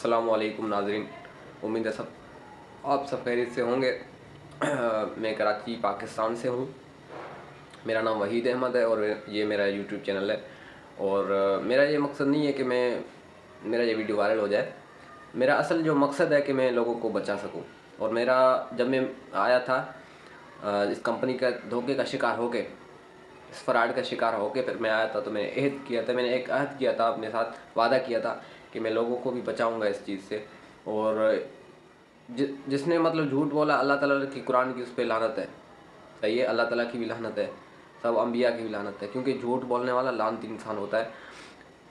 अस्सलामुअलैकुम नाज़रीन, उम्मीद है आप सब खैरियत से होंगे। मैं कराची पाकिस्तान से हूँ। मेरा नाम वहीद अहमद है और ये मेरा यूट्यूब चैनल है। और मेरा ये मकसद नहीं है कि मेरा ये वीडियो वायरल हो जाए। मेरा असल जो मकसद है कि मैं लोगों को बचा सकूँ। और मेरा जब मैं आया था इस कंपनी का धोखे का शिकार होके, इस फ्रॉड का शिकार होके फिर मैं आया था, तो मैंने एक अहद किया था, अपने साथ वादा किया था कि मैं लोगों को भी बचाऊंगा इस चीज़ से। और जिसने मतलब झूठ बोला, अल्लाह ताला की कुरान की उस पर लानत है। सही है, अल्लाह ताला की भी लानत है, सब अम्बिया की भी लानत है, क्योंकि झूठ बोलने वाला लानती इंसान होता है।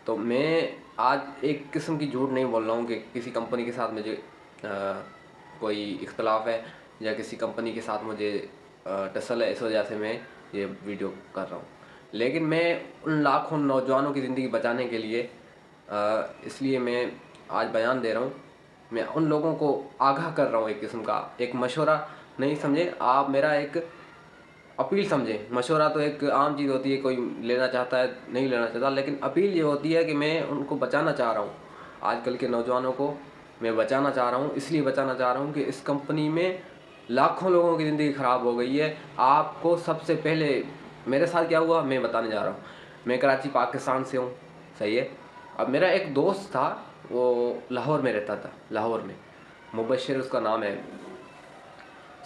तो मैं आज एक किस्म की झूठ नहीं बोल रहा हूँ कि किसी कंपनी के साथ मुझे कोई इख्तलाफ है या किसी कंपनी के साथ मुझे टसल है, इस वजह से मैं ये वीडियो कर रहा हूँ। लेकिन मैं उन लाखों नौजवानों की ज़िंदगी बचाने के लिए इसलिए मैं आज बयान दे रहा हूँ। मैं उन लोगों को आगाह कर रहा हूँ, एक किस्म का एक मशवरा नहीं समझे आप, मेरा एक अपील समझे। मशवरा तो एक आम चीज़ होती है, कोई लेना चाहता है नहीं लेना चाहता, लेकिन अपील ये होती है कि मैं उनको बचाना चाह रहा हूँ। आजकल के नौजवानों को मैं बचाना चाह रहा हूँ, इसलिए बचाना चाह रहा हूँ कि इस कंपनी में लाखों लोगों की ज़िंदगी ख़राब हो गई है। आपको सबसे पहले मेरे साथ क्या हुआ मैं बताने जा रहा हूँ। मैं कराची पाकिस्तान से हूँ, सही है। अब मेरा एक दोस्त था, वो लाहौर में रहता था, लाहौर में, मुबशर उसका नाम है,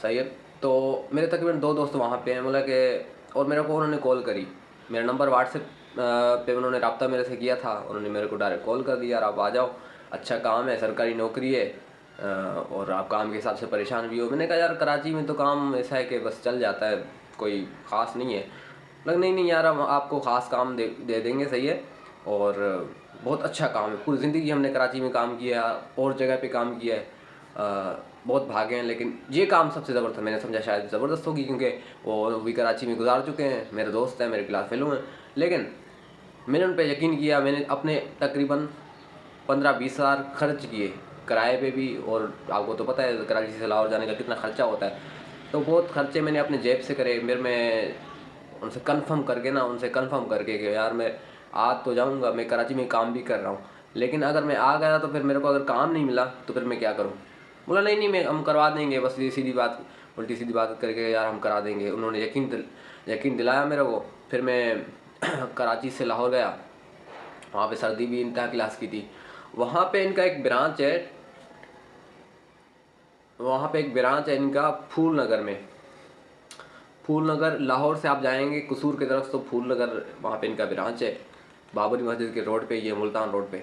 सही है। तो मेरे तकरीबन 2 दोस्त वहाँ पे हैं, बोला कि, और मेरे को उन्होंने कॉल करी, मेरा नंबर व्हाट्सएप पे उन्होंने रब्ता मेरे से किया था, उन्होंने मेरे को डायरेक्ट कॉल कर दिया, यार आप आ जाओ, अच्छा काम है, सरकारी नौकरी है, और आप काम के हिसाब से परेशान भी हो। मैंने कहा यार कराची में तो काम ऐसा है कि बस चल जाता है, कोई ख़ास नहीं है। लग नहीं नहीं यार, हम आपको ख़ास काम दे देंगे, सही है। और बहुत अच्छा काम है, पूरी ज़िंदगी हमने कराची में काम किया, और जगह पे काम किया है, बहुत भागे हैं, लेकिन ये काम सबसे ज़बरदस्त, मैंने समझा शायद ज़बरदस्त होगी, क्योंकि वो भी कराची में गुजार चुके हैं, मेरे दोस्त हैं, मेरे क्लास फेलो हैं। लेकिन मैंने उन पर यकीन किया, मैंने अपने तकरीबन 15-20 हज़ार खर्च किए किराए पे भी, और आपको तो पता है कराची से लाहौर जाने का कितना ख़र्चा होता है। तो बहुत खर्चे मैंने अपने जेब से करे। मेरे में उनसे कंफर्म करके कि यार मैं आ तो जाऊंगा, मैं कराची में काम भी कर रहा हूँ, लेकिन अगर मैं आ गया तो फिर मेरे को अगर काम नहीं मिला तो फिर मैं क्या करूँ। बोला नहीं नहीं, मैं हम करवा देंगे, बस ये सीधी बात, उल्टी सीधी बात करके यार हम करा देंगे। उन्होंने यकीन दिलाया मेरे को। फिर मैं कराची से लाहौर गया, वहाँ पे सर्दी भी इंतहा क्लास की थी। वहाँ पे इनका एक ब्रांच है, इनका फूल नगर में। फूल नगर, लाहौर से आप जाएंगे कसूर की तरफ तो फूल नगर, वहाँ पे इनका ब्रांच है, बाबरी मस्जिद के रोड पे, ये मुल्तान रोड पे।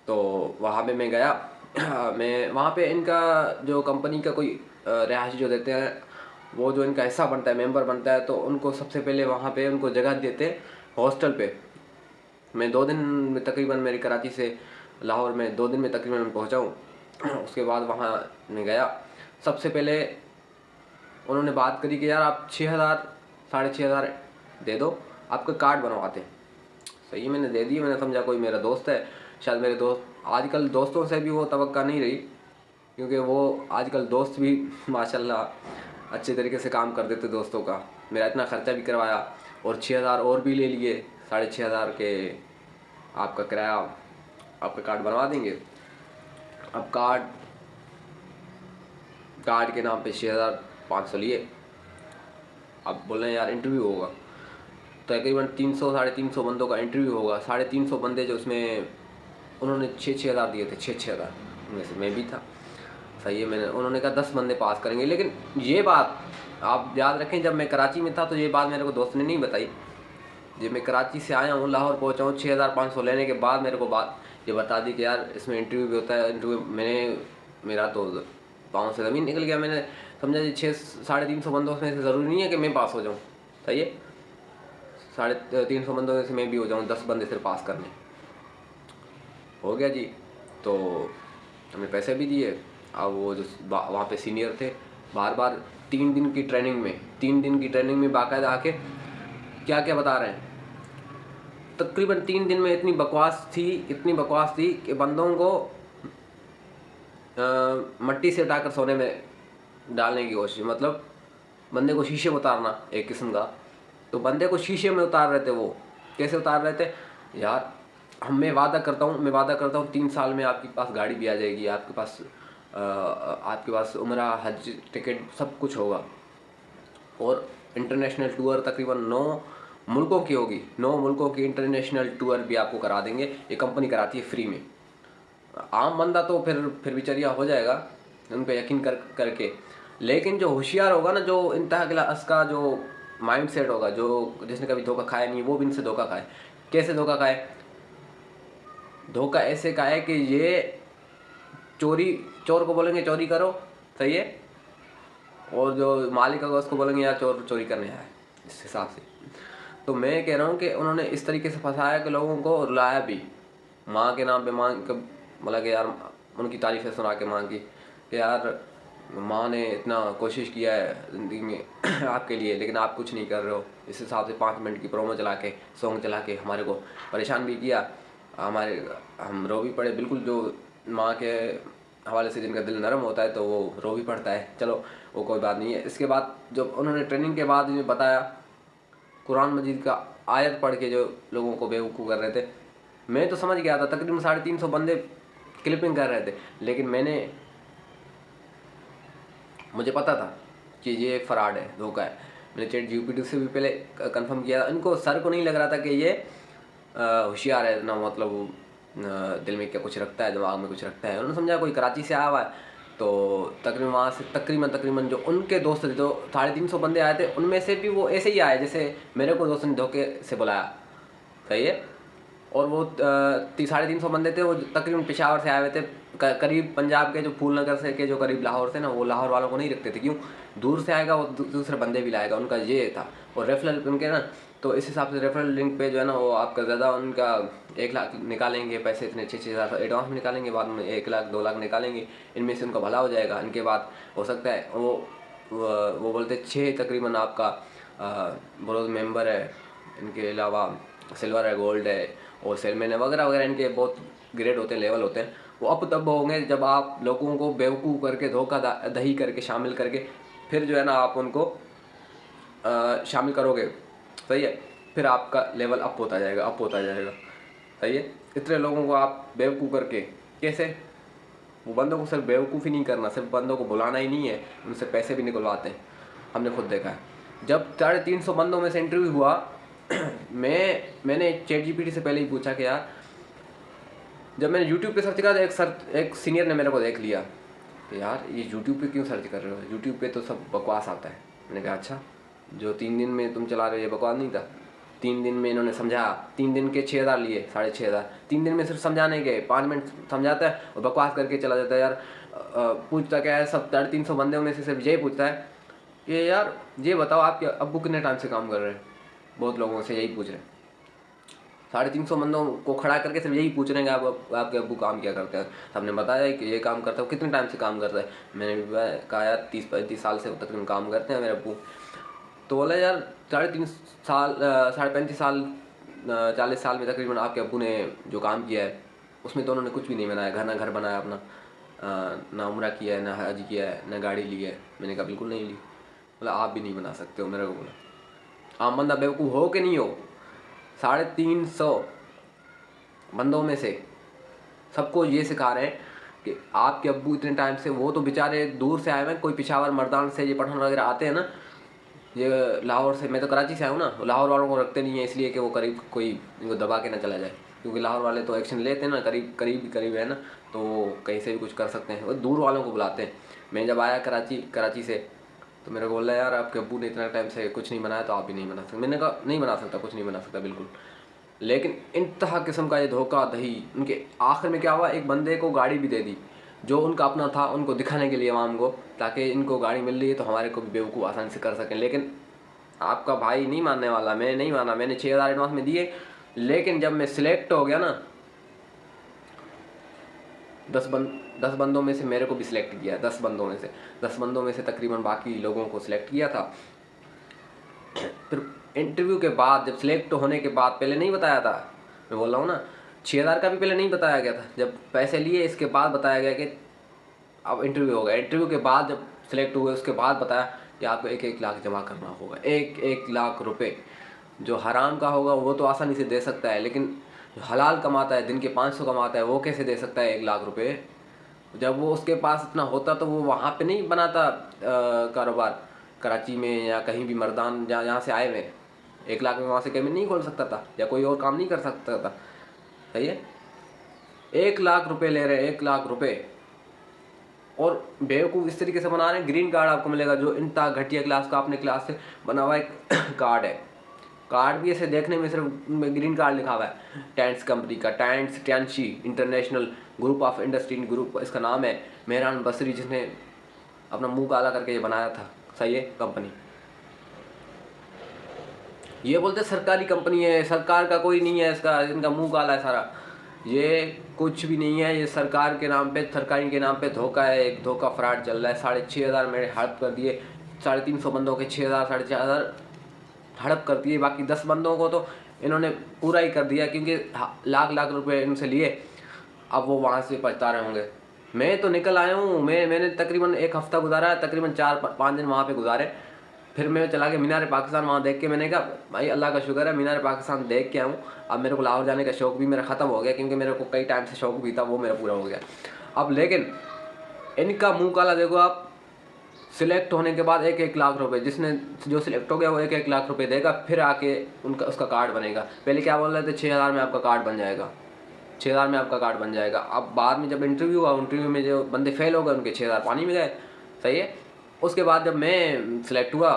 तो वहाँ पे मैं गया। मैं वहाँ पे इनका जो कंपनी का कोई रिहायश जो देते हैं, वो जो इनका हिस्सा बनता है, मेंबर बनता है, तो उनको सबसे पहले वहाँ पे उनको जगह देते हैं हॉस्टल पे। मैं 2 दिन में तकरीबन, मेरी कराची से लाहौर में 2 दिन में तकरीबन पहुँचा हूँ। उसके बाद वहाँ मैं गया, सबसे पहले उन्होंने बात करी कि यार आप 6,000 6,500 दे दो, आपका कार्ड बनवाते हैं। सही, मैंने दे दिए। मैंने समझा कोई मेरा दोस्त है, शायद मेरे दोस्त, आजकल दोस्तों से भी वो तवक्का नहीं रही, क्योंकि वो आजकल दोस्त भी माशाल्लाह अच्छे तरीके से काम कर देते दोस्तों का। मेरा इतना ख़र्चा भी करवाया और 6,000 और भी ले लिए, 6,500 के आपका किराया, आपका कार्ड बनवा देंगे। अब कार्ड के नाम पे 6,500 लिए। अब बोल रहे हैं यार इंटरव्यू होगा, तकरीबन 300-350 बंदों का इंटरव्यू होगा। 350 बंदे जो उसमें उन्होंने 6,000 दिए थे, 6,000 उनमें से मैं भी था, सही है। उन्होंने कहा 10 बंदे पास करेंगे। लेकिन ये बात आप याद रखें, जब मैं कराची में था तो ये बात मेरे को दोस्त ने नहीं बताई। जब मैं कराची से आया हूँ, लाहौर पहुँचा हूँ, 6,500 लेने के बाद मेरे को बात ये बता दी कि यार इसमें इंटरव्यू भी होता है। मेरा तो पाँव से ज़मीन निकल गया। मैंने समझा जी 350 बंदों में से ज़रूरी नहीं है कि मैं पास हो जाऊँ, सही है। 350 बंदों में से मैं भी हो जाऊँ, 10 बंदे सिर्फ पास करने, हो गया जी। तो हमें पैसे भी दिए। अब वो जो वहाँ पे सीनियर थे, बार बार 3 दिन की ट्रेनिंग में बाकायदा आके क्या क्या बता रहे हैं। तकरीबन 3 दिन में इतनी बकवास थी कि बंदों को मट्टी से उठाकर सोने में डालने की कोशिश, मतलब बंदे को शीशे में उतारना एक किस्म का। तो बंदे को शीशे में उतार रहे थे। वो कैसे उतार रहे थे यार, मैं वादा करता हूँ 3 साल में आपके पास गाड़ी भी आ जाएगी, आपके पास उम्रा, हज टिकट सब कुछ होगा, और इंटरनेशनल टूर तकरीबन 9 मुल्कों की होगी। 9 मुल्कों की इंटरनेशनल टूर भी आपको करा देंगे, ये कंपनी कराती है फ्री में। आम बंदा तो फिर बिचरिया हो जाएगा उन पर यकीन करके, लेकिन जो होशियार होगा ना, जो इंतहा क्लास का जो माइंड सेट होगा, जो जिसने कभी धोखा खाया नहीं, वो भी इनसे धोखा खाए। कैसे धोखा खाए? धोखा ऐसे खाए कि ये चोर को बोलेंगे चोरी करो, सही है, और जो मालिक होगा उसको बोलेंगे यार चोर चोरी करने आया, इस हिसाब से। तो मैं कह रहा हूँ कि उन्होंने इस तरीके से फंसाया कि लोगों को रुलाया भी, माँ के नाम पे बोला कि यार उनकी तारीफ़ें सुना के माँ की कि यार माँ ने इतना कोशिश किया है ज़िंदगी में आपके लिए, लेकिन आप कुछ नहीं कर रहे हो। इस हिसाब से 5 मिनट की प्रोमो चला के, सॉन्ग चला के हमारे को परेशान भी किया। हम रो भी पड़े बिल्कुल, जो माँ के हवाले से जिनका दिल नरम होता है तो वो रो भी पड़ता है। चलो वो कोई बात नहीं है। इसके बाद जब उन्होंने ट्रेनिंग के बाद मुझे बताया, कुरान मजीद का आयत पढ़ के जो लोगों को बेवकूफ़ कर रहे थे, मैं तो समझ गया था। तकरीबन 350 बंदे क्लिपिंग कर रहे थे, लेकिन मुझे पता था कि ये फ्रॉड है, धोखा है। मैंने चैट जीपीटी से भी पहले कंफर्म किया। इनको सर को नहीं लग रहा था कि ये होशियार है ना, मतलब दिल में क्या कुछ रखता है, दिमाग में कुछ रखता है। उन्होंने समझा कोई कराची से आया हुआ है, तो तकरीबन वहाँ से तकरीबन जो उनके दोस्त थे, जो 350 बंदे आए थे, उनमें से भी वो ऐसे ही आए जैसे मेरे को दोस्त ने धोखे से बुलाया, सही है। और वो 350 बंदे थे, वो तकरीबन पेशावर से आए हुए थे, करीब पंजाब के जो फूलनगर से के जो करीब लाहौर से ना, वो लाहौर वालों को नहीं रखते थे। क्यों? दूर से आएगा वो दूसरे बंदे भी लाएगा, उनका ये था। और रेफरल उनके ना, तो इस हिसाब से रेफरल लिंक पे जो है ना, वो आपका ज़्यादा उनका 1 लाख निकालेंगे पैसे, इतने 6-6 हज़ार एडवांस में निकालेंगे, बाद में 1 लाख 2 लाख निकालेंगे। इनमें से उनका भला हो जाएगा। इनके बाद हो सकता है वो बोलते 6 तकरीबन आपका ब्रोज मेंबर है, इनके अलावा सिल्वर है, गोल्ड है और सेलमैन है वगैरह वगैरह, इनके बहुत ग्रेड होते हैं, लेवल होते हैं। वो अब तब होंगे जब आप लोगों को बेवकूफ़ करके, धोखा दही करके, शामिल करके, फिर जो है ना आप उनको शामिल करोगे, सही है। फिर आपका लेवल अप होता जाएगा, सही है। इतने लोगों को आप बेवकूफ़ करके, कैसे? वो बंदों को सिर्फ बेवकूफ़ ही नहीं करना, सिर्फ बंदों को बुलाना ही नहीं है, उनसे पैसे भी निकलवाते हैं। हमने खुद देखा है। जब 350 बंदों में से इंटरव्यू हुआ, मैंने चैट जीपीटी से पहले ही पूछा कि यार, जब मैंने यूट्यूब पे सर्च करा तो एक सीनियर ने मेरे को देख लिया कि यार ये यूट्यूब पे क्यों सर्च कर रहे हो, यूट्यूब पे तो सब बकवास आता है। मैंने कहा अच्छा, जो 3 दिन में तुम चला रहे हो ये बकवास नहीं था? 3 दिन में इन्होंने समझा, 3 दिन के 6,000 लिए, 6,500। 3 दिन में सिर्फ समझाने के 5 मिनट समझाता है और बकवास करके चला जाता है। यार पूछता क्या है, सब 350 बंदे होने से सिर्फ यही पूछता है कि यार ये बताओ आपके अब्बू कितने टाइम से काम कर रहे हैं। बहुत लोगों से यही पूछ रहे हैं, 350 बंदों को खड़ा करके सिर्फ यही पूछ रहे हैं कि आपके अब्बू काम क्या करते हैं। सबने बताया कि ये काम करता है। कितने टाइम से काम करता है? मैंने भी कहा यार 30-35 साल से तकरीबन काम करते हैं मेरे अब्बू। तो बोला यार 3.5 साल, 35 साल, 40 साल में तकरीबन आपके अब्बू ने जो काम किया है उसमें तो उन्होंने कुछ भी नहीं बनाया, घर बनाया अपना, ना उम्रा किया है, ना हज किया है, ना गाड़ी ली है। मैंने कहा बिल्कुल नहीं ली। बोला आप भी नहीं बना सकते हो। मेरे को बोला आम बंदा बेवकूफ़ हो कि नहीं हो? 350 बंदों में से सबको ये सिखा रहे हैं कि आपके अब्बू इतने टाइम से, वो तो बेचारे दूर से आए हुए हैं, कोई पिशावर मर्दान से, ये पठान वगैरह आते हैं ना, ये लाहौर से, मैं तो कराची से आया हूँ ना, लाहौर वालों को रखते नहीं है इसलिए कि वो करीब कोई इनको दबा के ना चला जाए, क्योंकि लाहौर वाले तो एक्शन लेते हैं ना, करीब है ना, तो कहीं से भी कुछ कर सकते हैं। वो दूर वालों को बुलाते हैं। मैं जब आया कराची से, तो मेरे को बोला यार आपके अब्बू ने इतना टाइम से कुछ नहीं बनाया तो आप भी नहीं बना सकते। मैंने कहा नहीं बना सकता, कुछ नहीं बना सकता बिल्कुल। लेकिन इंतहा किस्म का ये धोखा दही, उनके आखिर में क्या हुआ, एक बंदे को गाड़ी भी दे दी जो उनका अपना था, उनको दिखाने के लिए आवाम को, ताकि इनको गाड़ी मिल रही है तो हमारे को भी बेवकूफ़ आसानी से कर सकें। लेकिन आपका भाई नहीं मानने वाला, मैंने नहीं माना। मैंने 6,000 एडवांस में दिए, लेकिन जब मैं सिलेक्ट हो गया ना, 10 बंदों में से मेरे को भी सिलेक्ट किया। 10 बंदों में से तकरीबन बाकी लोगों को सिलेक्ट किया था। फिर इंटरव्यू के बाद, जब सिलेक्ट होने के बाद, पहले नहीं बताया था, मैं बोल रहा हूँ ना, 6,000 का भी पहले नहीं बताया गया था। जब पैसे लिए इसके बाद बताया गया कि अब इंटरव्यू होगा। इंटरव्यू के बाद जब सिलेक्ट हुए उसके बाद बताया कि आपको 1-1 लाख जमा करना होगा। 1-1 लाख रुपए जो हराम का होगा वो तो आसानी से दे सकता है, लेकिन हलाल कमाता है, दिन के 500 कमाता है, वो कैसे दे सकता है 1 लाख रुपए? जब वो उसके पास इतना होता तो वो वहाँ पे नहीं बनाता कारोबार, कराची में या कहीं भी मर्दान जहाँ से आए हुए। 1 लाख में वहाँ से कैबिन नहीं खोल सकता था या कोई और काम नहीं कर सकता था। सही है, 1 लाख रुपए ले रहे हैं, 1 लाख रुपए, और बेवकूफ़ इस तरीके से बना रहे हैं। ग्रीन कार्ड आपको मिलेगा जो इंता घटिया क्लास का अपने क्लास से बना हुआ एक कार्ड है। कार्ड भी ऐसे देखने में सिर्फ ग्रीन कार्ड लिखा हुआ है, टैंट्स कंपनी का, टैंट्स टैंशी international group of industry group इसका नाम है। मेहरान बसरी जिसने अपना मुंह काला करके ये बनाया था। सही है, कंपनी ये बोलते सरकारी कंपनी है, सरकार का कोई नहीं है, इसका इनका मुंह काला है सारा। ये कुछ भी नहीं है, ये सरकार के नाम पे, सरकारी के नाम पे धोखा है, एक धोखा फ्रॉड चल रहा है। 6,500 मेरे हड़प कर दिए, 350 बंदों के 6,000 4,500 हड़प कर दिए। बाकी 10 बंदों को तो इन्होंने पूरा ही कर दिया, क्योंकि लाख लाख रुपए इनसे लिए। अब वो वहाँ से पछता रहे होंगे। मैं तो निकल आया हूँ, मैंने तकरीबन 1 हफ्ता गुजारा, तकरीबन 4-5 दिन वहाँ पे गुजारे। फिर मैं चला गया मीनार पाकिस्तान, वहाँ देख के मैंने कहा भाई अल्लाह का शुक्र है मीनार पाकिस्तान देख के आऊँ। अब मेरे को लाहौर जाने का शौक़ भी मेरा ख़त्म हो गया, क्योंकि मेरे को कई टाइम से शौक़ भी था, वो मेरा पूरा हो गया अब। लेकिन इनका मुँह काला देखो आप। सिलेक्ट होने के बाद 1-1 लाख रुपए, जिसने जो सिलेक्ट हो गया वो 1-1 लाख रुपए देगा, फिर आके उसका कार्ड बनेगा। पहले क्या बोल रहे थे, 6,000 में आपका कार्ड बन जाएगा, 6,000 में आपका कार्ड बन जाएगा। अब बाद में जब इंटरव्यू हुआ, इंटरव्यू में जो बंदे फेल हो गए उनके 6,000 पानी में गए। सही है, उसके बाद जब मैं सिलेक्ट हुआ,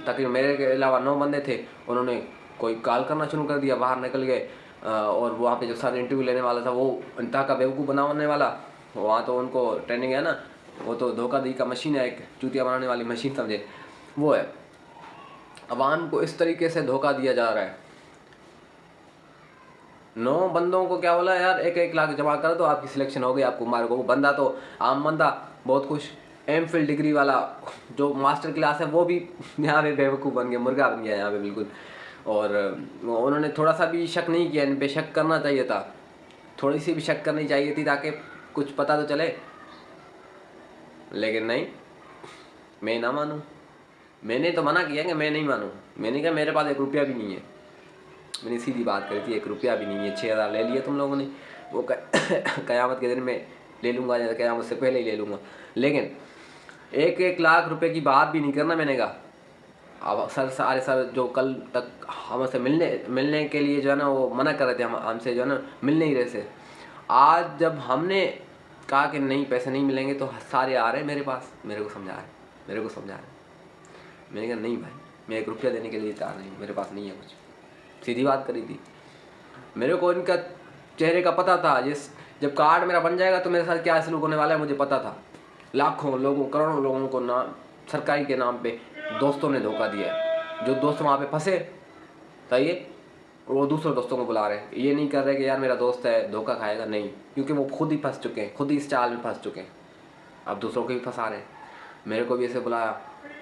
तकरीबन मेरे के अलावा 9 बंदे थे, उन्होंने कोई कॉल करना शुरू कर दिया, बाहर निकल गए। और वहाँ पे जो सर इंटरव्यू लेने वाला था वो इंतहा का बेवकूफ़ बनाने वाला, वहाँ तो उनको ट्रेनिंग है ना, वो तो धोखाधड़ी का मशीन है, एक चूतिया बनाने वाली मशीन समझे वो है। अवाम को इस तरीके से धोखा दिया जा रहा है। 9 बंदों को क्या बोला यार, 1-1 लाख जमा करो तो आपकी सिलेक्शन हो गई, आपको मारो। वो बंदा तो आम बंदा बहुत खुश, एमफिल डिग्री वाला जो मास्टर क्लास है वो भी यहाँ पे बेवकूफ़ बन गया, मुर्गा बन गया यहाँ पे बिल्कुल। और उन्होंने थोड़ा सा भी शक नहीं किया, इन पे शक करना चाहिए था, थोड़ी सी भी शक करनी चाहिए थी ताकि कुछ पता तो चले। लेकिन नहीं, मैं ना मानूं। मैंने तो मना किया कि मैं नहीं मानूं। मैंने कहा मेरे पास 1 रुपया भी नहीं है। मैंने सीधी बात करी थी, 1 रुपया भी नहीं है। 6,000 ले लिए तुम लोगों ने, वो क़यामत के दिन में ले लूँगा या क़यामत से पहले ही ले लूँगा। लेकिन 1-1 लाख रुपए की बात भी नहीं करना। मैंने कहा अब सारे सर जो कल तक हमसे मिलने के लिए जो है ना वो मना कर रहे थे, हमसे जो है ना मिल नहीं रहे थे, आज जब हमने कहा कि नहीं पैसे नहीं मिलेंगे तो सारे आ रहे हैं मेरे पास, मेरे को समझा रहे। मैंने कहा नहीं भाई, मैं 1 रुपया देने के लिए तैयार नहीं, मेरे पास नहीं है कुछ। सीधी बात करी थी। मेरे को इनका चेहरे का पता था, जब कार्ड मेरा बन जाएगा तो मेरे साथ क्या सलूक होने वाला है मुझे पता था। लाखों लोगों, करोड़ों लोगों को ना सरकारी के नाम पे दोस्तों ने धोखा दिया है। जो दोस्त वहाँ पे फंसे, सही है, वो दूसरे दोस्तों को बुला रहे हैं। ये नहीं कर रहे कि यार मेरा दोस्त है धोखा खाएगा, नहीं, क्योंकि वो खुद ही फंस चुके हैं, खुद ही इस चाल में फंस चुके हैं। अब दूसरों को भी फंसा रहे हैं। मेरे को भी ऐसे बुलाया,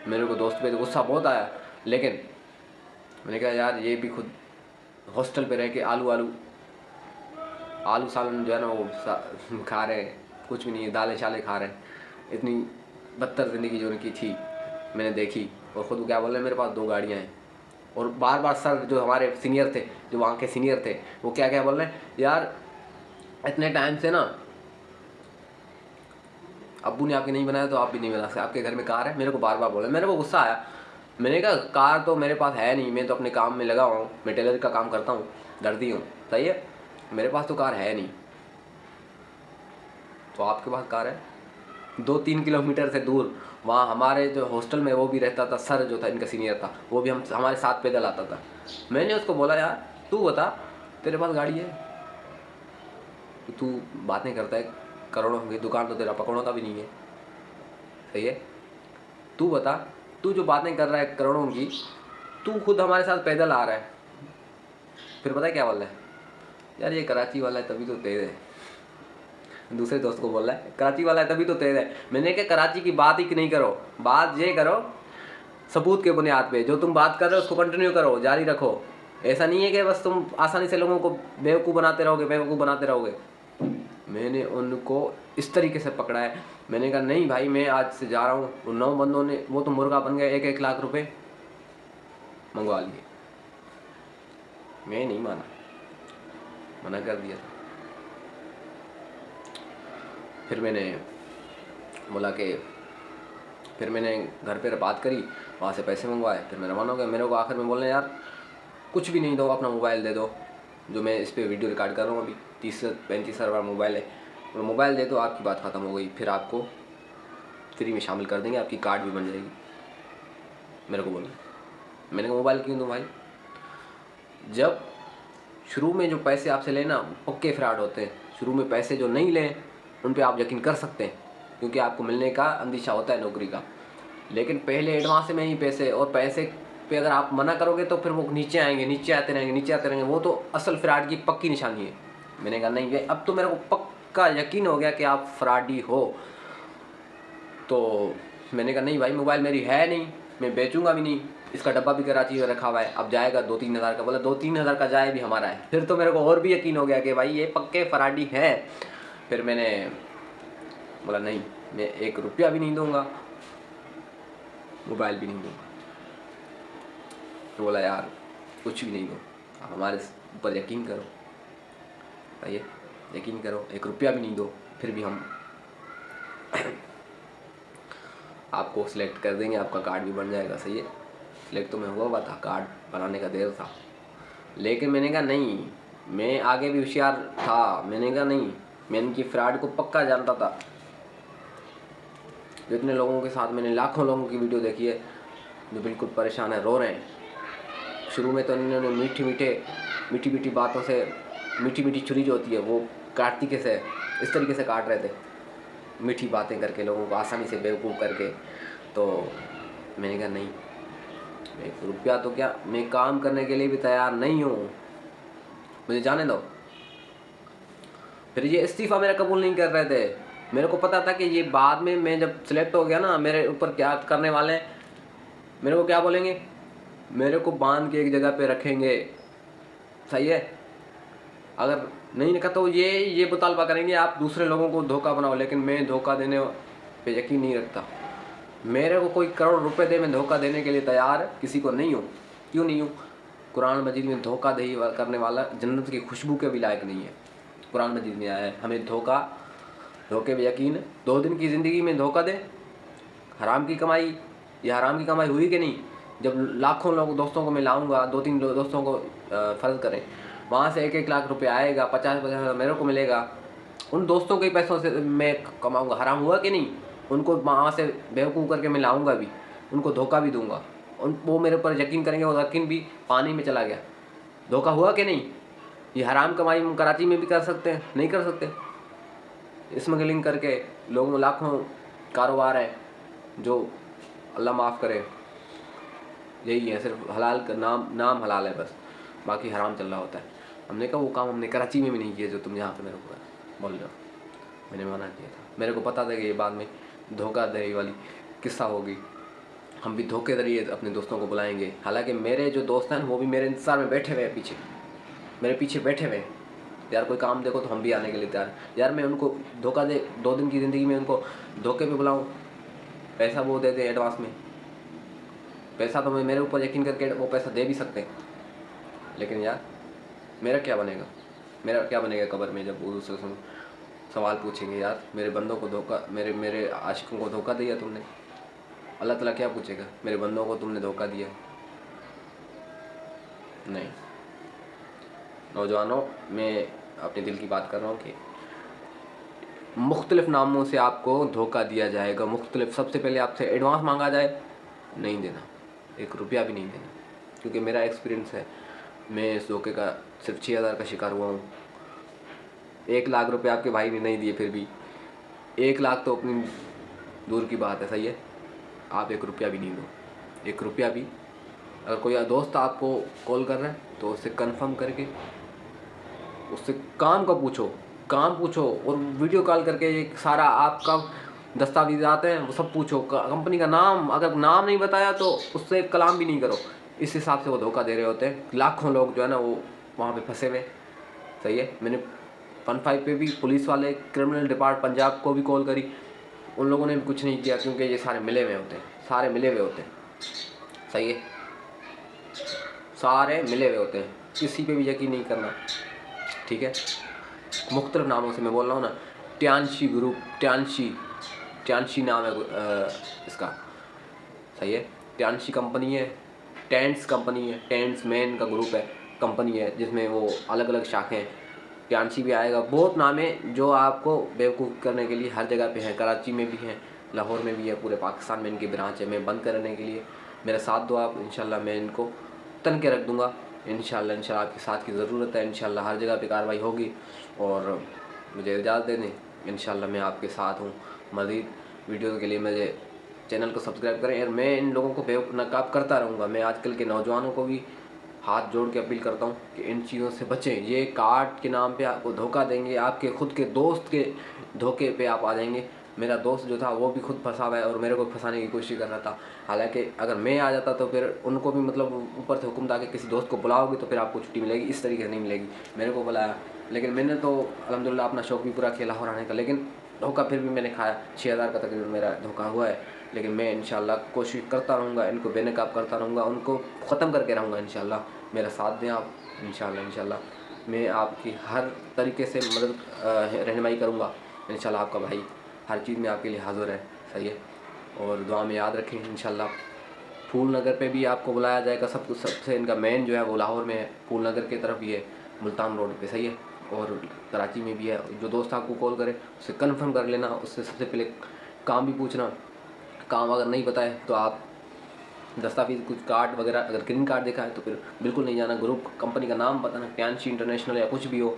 मेरे को दोस्त पे तो गुस्सा बहुत आया, लेकिन मैंने कहा यार ये भी खुद हॉस्टल पे रह के आलू सालन जो है ना वो खा रहे हैं, कुछ भी नहीं है, दालें शालें खा रहे हैं। इतनी बदतर ज़िंदगी जो उनकी थी मैंने देखी। और ख़ुद क्या बोल रहे हैं, मेरे पास 2 गाड़ियाँ हैं। और बार बार सर जो हमारे सीनियर थे, जो वहाँ के सीनियर थे, वो क्या बोल रहे हैं, यार इतने टाइम से ना अब्बू ने आपके नहीं बनाया तो आप भी नहीं बना सकते, आपके घर में कार है। मेरे को बार बार बोला, मेरे को गुस्सा आया। मैंने कहा कार तो मेरे पास है नहीं, मैं तो अपने काम में लगा हुआ हूँ, मैं टेलर का काम करता हूँ, दर्दी हूँ, सही है, मेरे पास तो कार है नहीं। तो आपके पास कार है। 2-3 किलोमीटर से दूर वहाँ हमारे जो हॉस्टल में वो भी रहता था, सर जो था इनका सीनियर था, वो भी हमारे साथ पैदल आता था। मैंने उसको बोला यार तू बता, तेरे पास गाड़ी है, तू बातें करता है करोड़ों की दुकान तो तेरा पकड़ों का भी नहीं है, सही है, तू बता, तू जो बातें कर रहा है करोड़ों की, तू खुद हमारे साथ पैदल आ रहा है। फिर पता है क्या बोल रहा है, यार ये कराची वाला है तभी तो तेज़ है। दूसरे दोस्त को बोल रहा है कराची वाला है तभी तो तेज़ है। मैंने कहा कराची की बात ही नहीं करो, बात ये करो सबूत के बुनियाद पे, जो तुम बात कर रहे हो उसको कंटिन्यू करो, जारी रखो। ऐसा नहीं है कि बस तुम आसानी से लोगों को बेवकूफ़ बनाते रहोगे। मैंने उनको इस तरीके से पकड़ा है। मैंने कहा नहीं भाई मैं आज से जा रहा हूँ। 9 बंदों ने, वो तो मुर्गा बन गए, 1-1 लाख रुपए मंगवा लिए। मैं नहीं माना। मना कर दिया था। फिर मैंने बोला कि फिर मैंने घर पे बात करी, वहाँ से पैसे मंगवाए, फिर मैं रवाना हो गया। मेरे को आखिर में बोलने यार कुछ भी नहीं दो, अपना मोबाइल दे दो, जो मैं इस पर वीडियो रिकॉर्ड कर रहा हूँ अभी 30 से 35 हज़ार मोबाइल है, मोबाइल दे दो, आपकी बात ख़त्म हो गई, फिर आपको फ्री में शामिल कर देंगे, आपकी कार्ड भी बन जाएगी। मेरे को बोला, मैंने कहा मोबाइल क्यों दूँ भाई? जब शुरू में जो पैसे आपसे लेना पक्के फ्रॉड होते हैं, शुरू में पैसे जो नहीं लें उन पे आप यकीन कर सकते हैं, क्योंकि आपको मिलने का अंदेशा होता है नौकरी का। लेकिन पहले एडवांस में ही पैसे, और पैसे पे अगर आप मना करोगे तो फिर वो नीचे आएंगे, नीचे आते रहेंगे, नीचे आते रहेंगे, वो तो असल फ्रॉड की पक्की निशानी है। मैंने कहा नहीं भाई, अब तो मेरे को पक्का यकीन हो गया कि आप फ्रॉडी हो। तो मैंने कहा नहीं भाई, मोबाइल मेरी है नहीं, मैं बेचूंगा भी नहीं, इसका डब्बा भी कराची में रखा हुआ है, अब जाएगा 2-3 हज़ार का। बोला 2-3 हज़ार का जाए भी हमारा है। फिर तो मेरे को और भी यकीन हो गया कि भाई ये पक्के फ्रॉडी हैं। फिर मैंने बोला नहीं, मैं 1 रुपया भी नहीं दूंगा, मोबाइल भी नहीं दूंगा। तो बोला यार कुछ भी नहीं दो, आप हमारे ऊपर यकीन करो, सही है, यकीन करो, 1 रुपया भी नहीं दो, फिर भी हम आपको सिलेक्ट कर देंगे, आपका कार्ड भी बन जाएगा। सही है, सिलेक्ट तो मैं हुआ था, कार्ड बनाने का देर था। लेकिन मैंने कहा नहीं, मैं आगे भी होशियार था, मैंने कहा नहीं, मैं इनकी फ्रॉड को पक्का जानता था। जितने लोगों के साथ मैंने लाखों लोगों की वीडियो देखी है जो बिल्कुल परेशान है, रो रहे हैं। शुरू में तो इन्होंने मीठी मीठी बातों से, मीठी मीठी छुरी जो होती है वो काटती कैसे, इस तरीके से काट रहे थे, मीठी बातें करके, लोगों को आसानी से बेवकूफ़ करके। तो मैंने कहा नहीं, 1 रुपया तो क्या, मैं काम करने के लिए भी तैयार नहीं हूँ, मुझे जाने दो। फिर ये इस्तीफ़ा मेरा कबूल नहीं कर रहे थे। मेरे को पता था कि ये बाद में मैं जब सिलेक्ट हो गया ना, मेरे ऊपर क्या करने वाले हैं, मेरे को क्या बोलेंगे, मेरे को बांध के एक जगह पे रखेंगे। सही है, अगर नहीं लिखा तो ये मुतालबा करेंगे आप दूसरे लोगों को धोखा बनाओ। लेकिन मैं धोखा देने पे यकीन नहीं रखता। मेरे को कोई करोड़ रुपए दे, मैं धोखा देने के लिए तैयार किसी को नहीं हूँ। क्यों नहीं हूँ? कुरान मजीद में धोखाधड़ी करने वाला जन्नत की खुशबू के भी लायक नहीं है। कुरान मजीद में आया है, हमें धोखे में यकीन, 2 दिन की ज़िंदगी में धोखा दे, हराम की कमाई, ये हराम की कमाई हुई कि नहीं? जब लाखों लोग दोस्तों को मैं लाऊंगा, 2-3 दोस्तों को फ़र्ज़ करें, वहाँ से 1-1 लाख रुपए आएगा, 50-50 हज़ार मेरे को मिलेगा, उन दोस्तों के पैसों से मैं कमाऊंगा। हराम हुआ कि नहीं? उनको वहाँ से बेवकूफ़ करके मैं लाऊंगा भी, उनको धोखा भी दूंगा, वो मेरे ऊपर यकीन करेंगे, वो यकीन भी पानी में चला गया। धोखा हुआ कि नहीं? ये हराम कमाई हम कराची में भी कर सकते हैं? नहीं कर सकते। स्मगलिंग करके लोगों में लाखों कारोबार है, जो अल्लाह माफ़ करे, यही है, सिर्फ हलाल का नाम हलाल है बस, बाकी हराम चल रहा होता है। हमने कहा वो काम हमने कराची में भी नहीं किया जो तुम यहाँ पे मेरे को बोल रहे हो। मैंने मना किया था, मेरे को पता था कि ये बाद में धोखाधड़ी वाली किस्सा होगी, हम भी धोखेधड़ी अपने दोस्तों को बुलाएंगे। हालांकि मेरे जो दोस्त हैं वो भी मेरे इंतज़ार में बैठे हुए हैं, पीछे मेरे पीछे बैठे हुए हैं, यार कोई काम देखो तो हम भी आने के लिए तैयार। यार मैं उनको धोखा दे, 2 दिन की ज़िंदगी में उनको धोखे पे बुलाऊँ, पैसा वो दे दे एडवांस में, पैसा तो मैं मेरे ऊपर यकीन करके वो पैसा दे भी सकते हैं। लेकिन यार मेरा क्या बनेगा, मेरा क्या बनेगा कब्र में, जब वो दूसरे से सवाल पूछेंगे, यार मेरे बंदों को धोखा, मेरे आशिकों को धोखा दिया तुमने। अल्लाह ताला क्या पूछेगा, मेरे बंदों को तुमने धोखा दिया? नहीं। नौजवानों, मैं अपने दिल की बात कर रहा हूँ कि मुख्तलिफ़ नामों से आपको धोखा दिया जाएगा, मुख्तलिफ। सबसे पहले आपसे एडवांस मांगा जाए, नहीं देना, 1 रुपया भी नहीं देना, क्योंकि मेरा एक्सपीरियंस है, मैं इस धोखे का सिर्फ 6,000 का शिकार हुआ हूँ। 1 लाख रुपए आपके भाई ने नहीं दिए, फिर भी 1 लाख तो अपनी दूर की बात है। सही है, आप 1 रुपया भी नहीं दो, 1 रुपया भी। अगर कोई दोस्त आपको कॉल कर रहा है तो उससे कंफर्म करके उससे काम पूछो, और वीडियो कॉल करके एक सारा आपका दस्तावेज़ात हैं वो सब पूछो, कंपनी का नाम, अगर नाम नहीं बताया तो उससे कलाम भी नहीं करो। इस हिसाब से वो धोखा दे रहे होते हैं। लाखों लोग जो है ना वो वहाँ पे फंसे हुए। सही है, मैंने 15 पे भी पुलिस वाले, क्रिमिनल डिपार्ट पंजाब को भी कॉल करी, उन लोगों ने भी कुछ नहीं किया, क्योंकि ये सारे मिले हुए होते हैं, सही है, सारे मिले हुए होते हैं, किसी पे भी यकीन नहीं करना। ठीक। ठीक है, मुख्तलिफ नामों से मैं बोल रहा हूँ ना। ट्यांशी ग्रुप, ट्यांशी नाम है इसका, सही है। ट्यांशी कंपनी है, टेंट्स कंपनी है, टेंट्स मैन का ग्रुप है, कंपनी है जिसमें वो अलग अलग शाखें हैं। ट्यांशी भी आएगा, बहुत नाम है जो आपको बेवकूफ़ करने के लिए हर जगह पे हैं। कराची में भी हैं, लाहौर में भी है, पूरे पाकिस्तान में इनकी ब्रांच है। मैं बंद करने के लिए मेरा साथ दो आप, इंशाल्लाह मैं इनको तन के रख दूँगा। इंशाल्लाह आपके साथ की ज़रूरत है। इंशाल्लाह हर जगह पे कार्रवाई होगी और मुझे इजाज़त दे दें। इंशाल्लाह मैं आपके साथ हूँ। मज़ीद वीडियो के लिए मुझे चैनल को सब्सक्राइब करें और मैं इन लोगों को बेनकाब करता रहूँगा। मैं आजकल के नौजवानों को भी हाथ जोड़ के अपील करता हूँ कि इन चीज़ों से बचें। ये कार्ड के नाम पे आपको धोखा देंगे, आपके खुद के दोस्त के धोखे पे आप आ जाएंगे। मेरा दोस्त जो था वो भी खुद फंसा हुआ है और मेरे को फंसाने की कोशिश कर रहा था। हालांकि अगर मैं आ जाता तो फिर उनको भी मतलब ऊपर से हुक्म था कि किसी दोस्त को बुलाओगे तो फिर आपको छुट्टी मिलेगी, इस तरीके से नहीं मिलेगी। मेरे को बुलाया, लेकिन मैंने तो अल्हम्दुलिल्लाह अपना शौक़ भी पूरा किया लाहौर आने का, लेकिन धोखा फिर भी मैंने खाया। 6000 का तकरीबन मेरा धोखा हुआ है। लेकिन मैं इंशाल्लाह कोशिश करता रहूँगा, इनको बेनकाब करता रहूँगा, उनको ख़त्म करके रहूँगा इंशाल्लाह। मेरा साथ दें आप इंशाल्लाह मैं आपकी हर तरीके से मदद रहनुमाई करूँगा। इंशाल्लाह आपका भाई हर चीज़ में आपके लिए हाज़िर है, सही है। और दुआ में याद रखें इंशाल्लाह। फूल नगर पे भी आपको बुलाया जाएगा। सब कुछ सबसे इनका मेन जो है वो लाहौर में है, फूल नगर की तरफ ही है, मुल्तान रोड पे, सही है। और कराची में भी है। जो दोस्त आपको कॉल करे उससे कंफर्म कर लेना, उससे सबसे पहले काम भी पूछना। काम अगर नहीं पता है तो आप दस्तावेज कुछ कार्ड वगैरह, अगर ग्रीन कार्ड देखा है तो फिर बिल्कुल नहीं जाना। ग्रुप कंपनी का नाम बताना, ट्यांशी इंटरनेशनल या कुछ भी हो,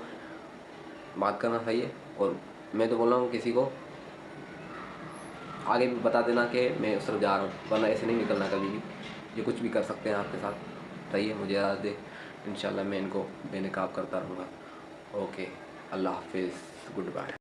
बात करना, सही है। और मैं तो बोल रहा हूँ किसी को आगे भी बता देना कि मैं उस तरफ जा रहा हूँ, वरना ऐसे नहीं निकलना कभी भी। ये कुछ भी कर सकते हैं आपके साथ, सही है। मुझे याद दे, इंशाल्लाह मैं इनको बेनकाब करता रहूँगा। ओके, अल्लाह हाफिज़, गुड बाय।